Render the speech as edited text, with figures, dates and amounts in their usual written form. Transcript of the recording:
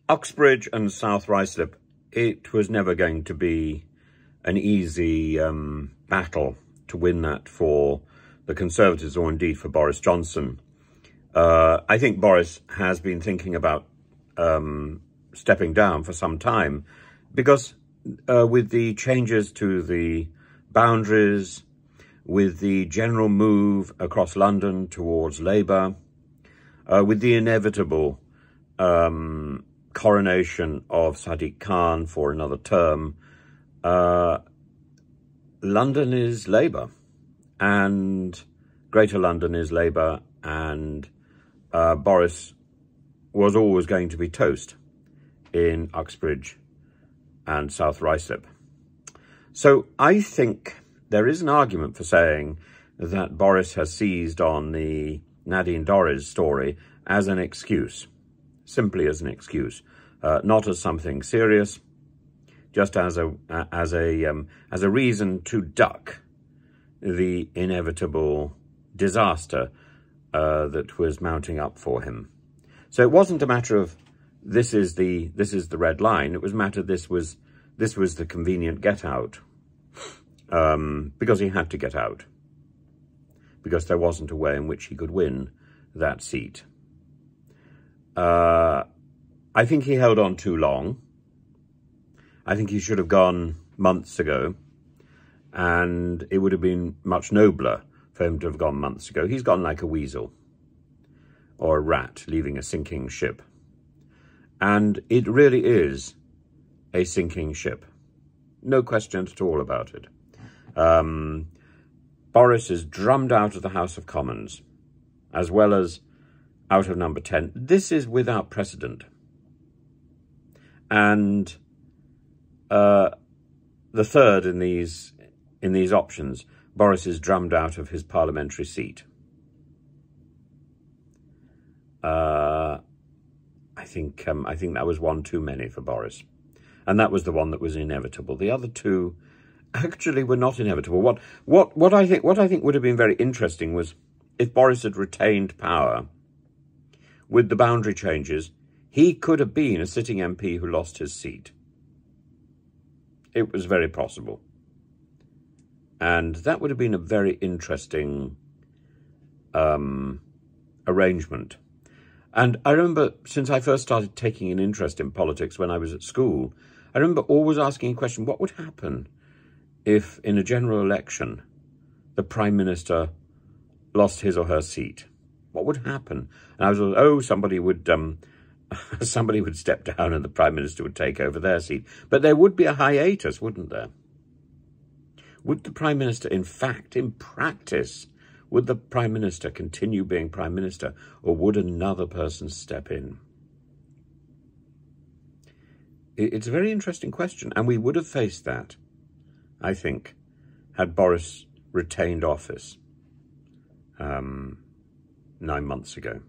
Uxbridge and South Ruislip, it was never going to be an easy battle to win that for the Conservatives or indeed for Boris Johnson. I think Boris has been thinking about stepping down for some time because with the changes to the boundaries, with the general move across London towards Labour, with the inevitable coronation of Sadiq Khan for another term, London is Labour and Greater London is Labour, and Boris was always going to be toast in Uxbridge and South Ruislip. So I think there is an argument for saying that Boris has seized on the Nadine Dorries story as an excuse, simply as an excuse, not as something serious, just as a reason to duck the inevitable disaster that was mounting up for him. So it wasn't a matter of this is the red line. It was a matter this was the convenient get out, because he had to get out, because there wasn't a way in which he could win that seat. I think he held on too long. I think he should have gone months ago, and it would have been much nobler for him to have gone months ago. He's gone like a weasel or a rat leaving a sinking ship. And it really is a sinking ship. No question at all about it. Boris is drummed out of the House of Commons, as well as out of number 10. This is without precedent. And the third in these options, Boris is drummed out of his parliamentary seat. I think that was one too many for Boris, and that was the one that was inevitable. The other two actually were not inevitable. What I think would have been very interesting was if Boris had retained power with the boundary changes. He could have been a sitting MP who lost his seat. It was very possible. And that would have been a very interesting arrangement. And I remember, since I first started taking an interest in politics when I was at school, I remember always asking a question, what would happen if in a general election the Prime Minister lost his or her seat? What would happen? And I was like, oh, somebody would step down and the Prime Minister would take over their seat. But there would be a hiatus, wouldn't there? Would the Prime Minister, in fact, in practice, would the Prime Minister continue being Prime Minister, or would another person step in? It's a very interesting question, and we would have faced that, I think, had Boris retained office 9 months ago.